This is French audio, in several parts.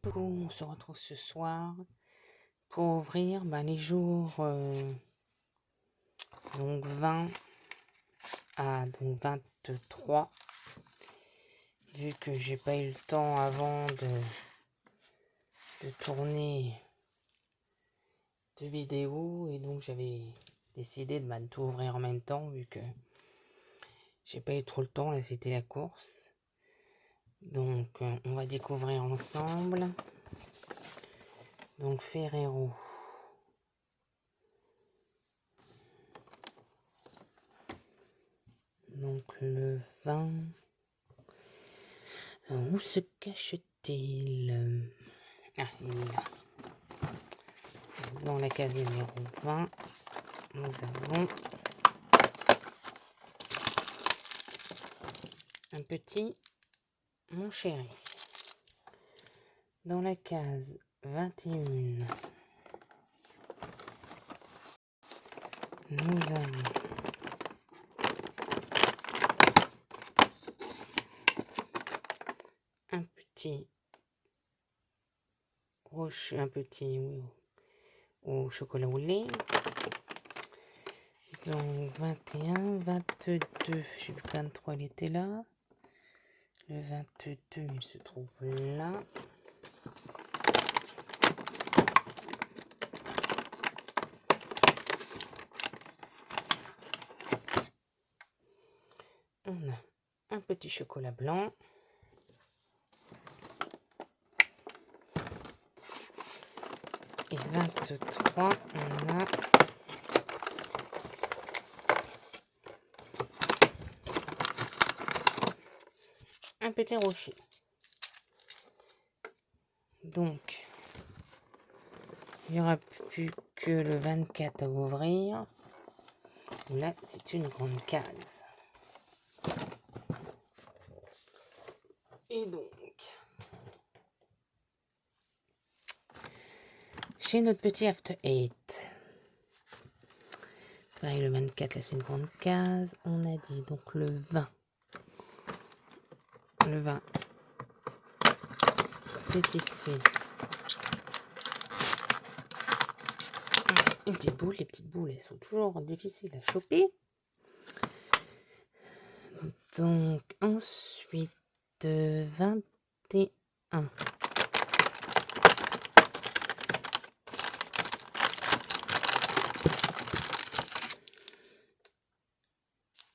On se retrouve ce soir pour ouvrir les jours donc 20 à donc 23, vu que j'ai pas eu le temps avant de tourner de vidéos, et donc j'avais décidé de tout ouvrir en même temps, vu que j'ai pas eu trop le temps, là c'était la course. Donc on va découvrir ensemble. Donc Ferrero. Donc le 20. Où se cache-t-il? Ah, il est là. Dans la case numéro 20, nous avons un petit Mon Chéri. Dans la case 21, nous avons un petit au chocolat au lait. Donc 21, 22, j'ai le 23, il était là. Le 22, il se trouve là. On a un petit chocolat blanc. Et 23, on a un petit rocher. Donc, il n'y aura plus que le 24 à ouvrir. Là, c'est une grande case. Et donc, chez notre petit After 8. Pareil, le 24, là, c'est une grande case. On a dit donc le 20. Le 20, c'est ici. Une petite boule. Les petites boules, elles sont toujours difficiles à choper. Donc, ensuite, 21.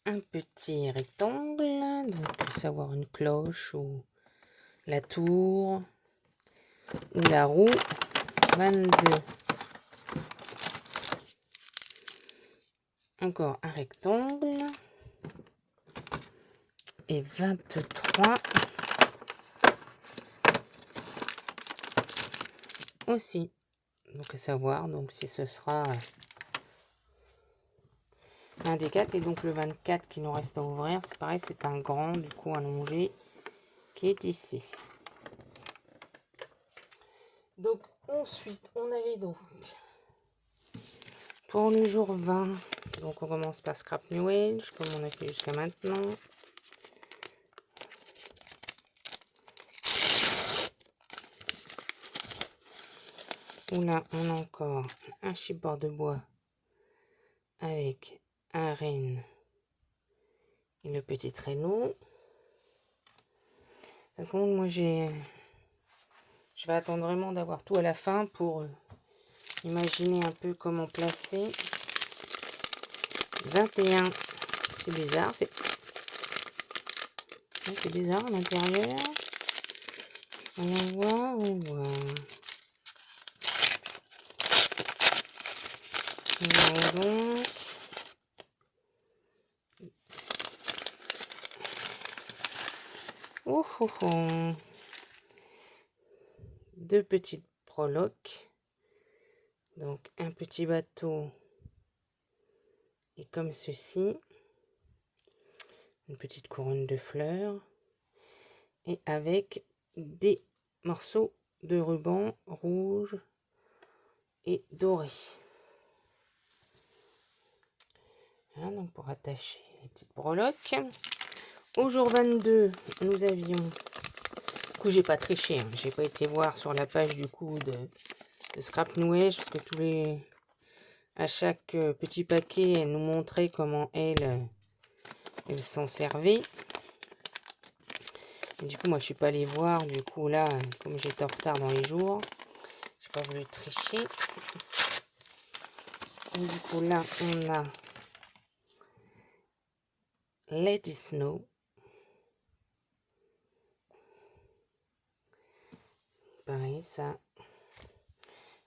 Un petit rectangle, donc pour savoir une cloche ou la tour ou la roue. 22. Encore un rectangle. Et 23. Aussi. Donc à savoir donc si ce sera un des 4. Et donc le 24 qui nous reste à ouvrir, c'est pareil, c'est un grand, du coup allongé, qui est ici. Donc ensuite on avait donc pour le jour 20, donc on commence par Scrap New Age comme on a fait jusqu'à maintenant. Où là on a encore un chipboard de bois avec un renne et le petit traîneau. Par contre moi je vais attendre vraiment d'avoir tout à la fin pour imaginer un peu comment placer. 21, c'est bizarre, c'est bizarre à l'intérieur. On va voir, on va voir. Donc, deux petites breloques. Donc un petit bateau et comme ceci, une petite couronne de fleurs et avec des morceaux de ruban rouge et doré. Voilà, donc pour attacher les petites breloques. Au jour 22, nous avions coup, j'ai pas triché. Hein. J'ai pas été voir sur la page du coup de Scrap New Age parce que à chaque petit paquet, elle nous montrait comment elle s'en servait. Et du coup, moi, je suis pas allée voir. Du coup, là, comme j'étais en retard dans les jours, j'ai pas voulu tricher. Et du coup, là, on a Let It Snow. Pareil, ça.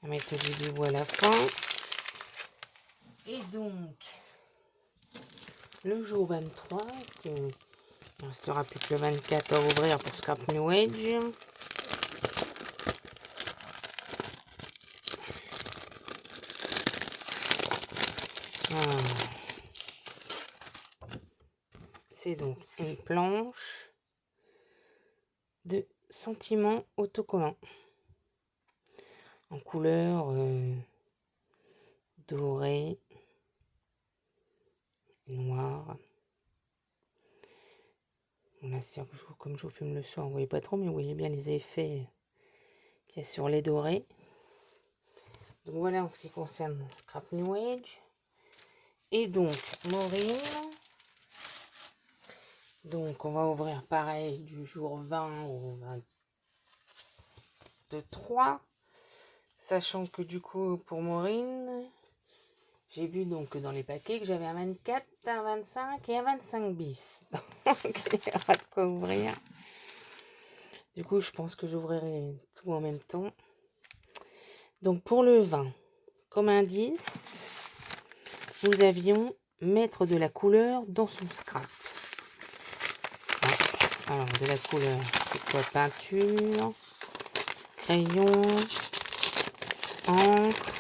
On va mettre du bibou à la fin. Et donc, le jour 23, il ne restera plus que le 24 à ouvrir pour Scrap New Age. C'est donc une planche de sentiments autocollants en couleur dorée, noire. Là, comme je vous filme le soir, vous voyez pas trop, mais vous voyez bien les effets qu'il y a sur les dorés. Donc voilà en ce qui concerne Scrap New Age. Et donc, Maureen. Donc on va ouvrir pareil du jour 20 au 23. Sachant que du coup, pour Maureen, j'ai vu donc dans les paquets que j'avais un 24, un 25 et un 25 bis. Donc il y aura de quoi ouvrir. Du coup, je pense que j'ouvrirai tout en même temps. Donc pour le 20, comme indice, nous avions mettre de la couleur dans son scrap. Alors de la couleur, c'est quoi? Peinture, crayon, encre.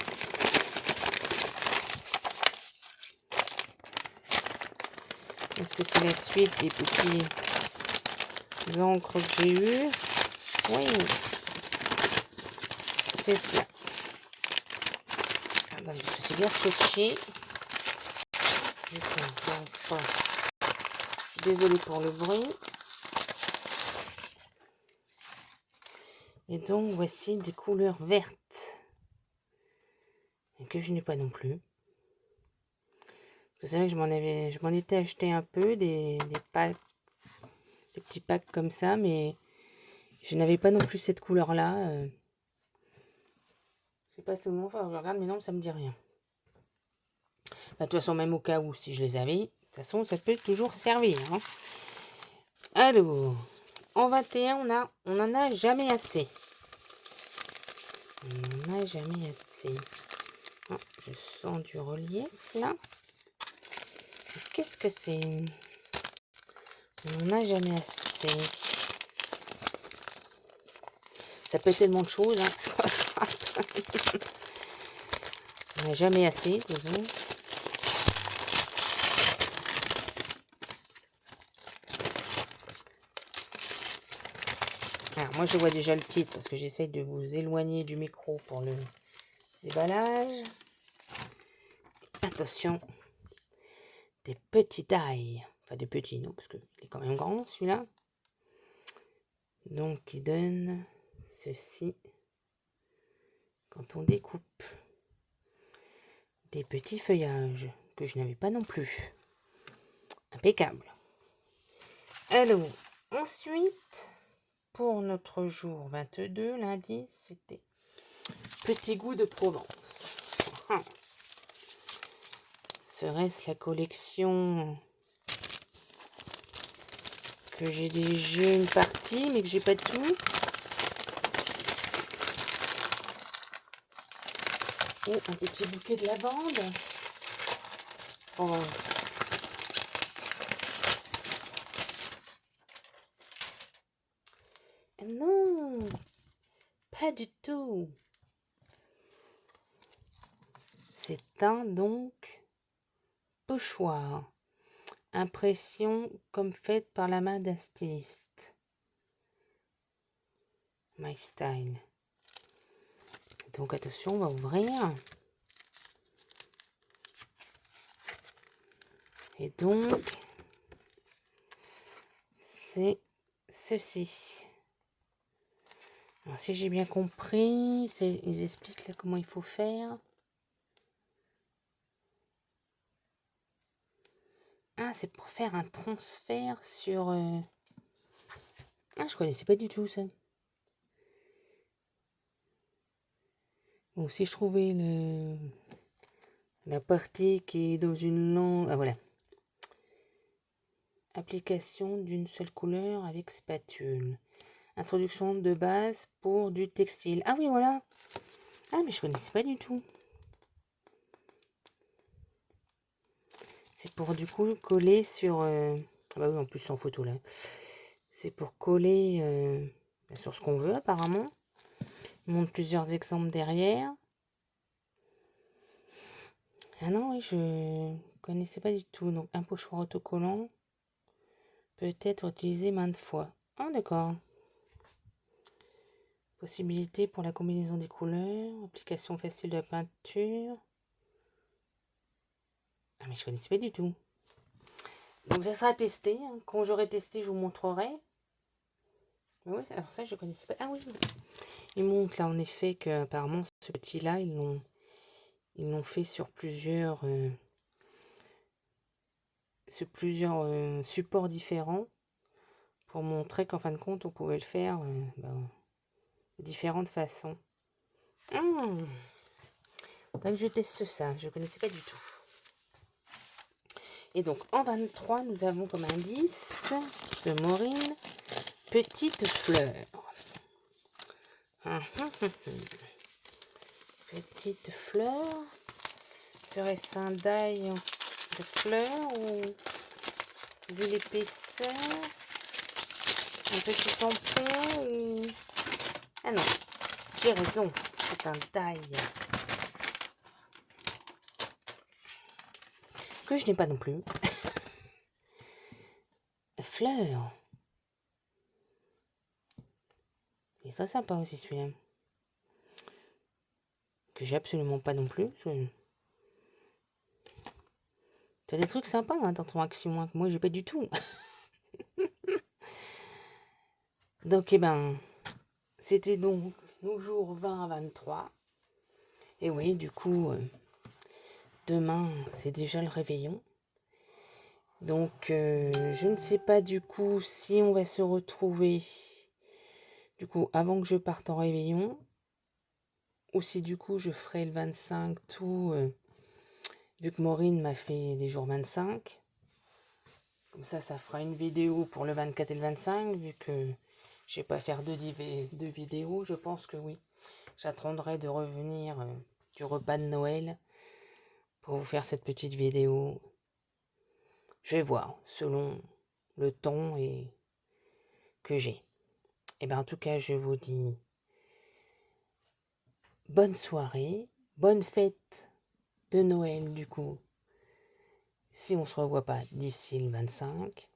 Est-ce que c'est la suite des petits encres que j'ai eu? Oui, c'est ça. Attendez, parce que c'est bien scotché. Je suis désolée pour le bruit. Et donc, voici des couleurs vertes. Et que je n'ai pas non plus. Vous savez que je m'en étais acheté un peu, des packs, des petits packs comme ça, mais je n'avais pas non plus cette couleur-là. C'est pas seulement, enfin, je regarde, mais non, ça me dit rien. Bah, de toute façon, même au cas où, si je les avais, de toute façon, ça peut toujours servir. Hein. Alors, en 21, on n'en a jamais assez. On n'en a jamais assez. Ah, je sens du relief, là. Qu'est-ce que c'est? On n'en a jamais assez. Ça peut être tellement de choses, hein, c'est pas grave. On n'a jamais assez, disons. Alors, moi, je vois déjà le titre parce que j'essaye de vous éloigner du micro pour le déballage. Attention, des petits tailles. Enfin, des petits, non, parce qu'il est quand même grand, celui-là. Donc, il donne ceci quand on découpe. Des petits feuillages que je n'avais pas non plus. Impeccable. Alors, ensuite, pour notre jour 22, lundi, c'était Petit goût de Provence. Serait-ce la collection que j'ai déjà une partie, mais que j'ai pas tout? Ou un petit bouquet de lavande? Oh. Non, pas du tout. C'est un donc pochoir. Impression comme faite par la main d'un styliste. My Style. Donc attention, on va ouvrir. Et donc, c'est ceci. Alors, si j'ai bien compris, ils expliquent là comment il faut faire. Ah, c'est pour faire un transfert sur... Ah, je connaissais pas du tout ça. Bon, si je trouvais la partie qui est dans une langue... Ah, voilà. Application d'une seule couleur avec spatule. Introduction de base pour du textile. Ah oui, voilà. Ah, mais je connaissais pas du tout. C'est pour du coup coller sur... Ah bah oui, en plus en photo là. C'est pour coller sur ce qu'on veut apparemment. Il montre plusieurs exemples derrière. Ah non, oui, je connaissais pas du tout. Donc un pochoir autocollant peut être utilisé maintes fois. Ah d'accord. Possibilité pour la combinaison des couleurs. Application facile de la peinture. Ah mais je connaissais pas du tout. Donc ça sera testé. Hein. Quand j'aurai testé, je vous montrerai. Oui, alors ça je connaissais pas. Ah oui. Il montre là en effet que apparemment ce petit là ils l'ont fait sur plusieurs supports différents pour montrer qu'en fin de compte on pouvait le faire de différentes façons. Donc je teste ça, je ne connaissais pas du tout. Et donc en 23 nous avons comme indice de Maureen petite fleur. Petite fleur. Serait-ce un die de fleurs ou vu l'épaisseur? Un petit tampon ou... Ah non, j'ai raison, c'est un die. Que je n'ai pas non plus. Fleur. Il est très sympa aussi celui-là. Que j'ai absolument pas non plus. T'as des trucs sympas hein, dans ton action, que moi j'ai pas du tout. Donc eh ben, c'était donc nos jours 20 à 23. Et oui, du coup, demain c'est déjà le réveillon. Donc je ne sais pas du coup si on va se retrouver du coup avant que je parte en réveillon. Ou si du coup je ferai le 25 tout, vu que Maureen m'a fait des jours 25. Comme ça fera une vidéo pour le 24 et le 25, vu que je ne vais pas faire deux vidéos, je pense que oui. J'attendrai de revenir du repas de Noël pour vous faire cette petite vidéo. Je vais voir, selon le temps que j'ai. Et bien en tout cas, je vous dis bonne soirée, bonne fête de Noël du coup. Si on ne se revoit pas d'ici le 25.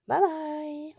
Bye bye!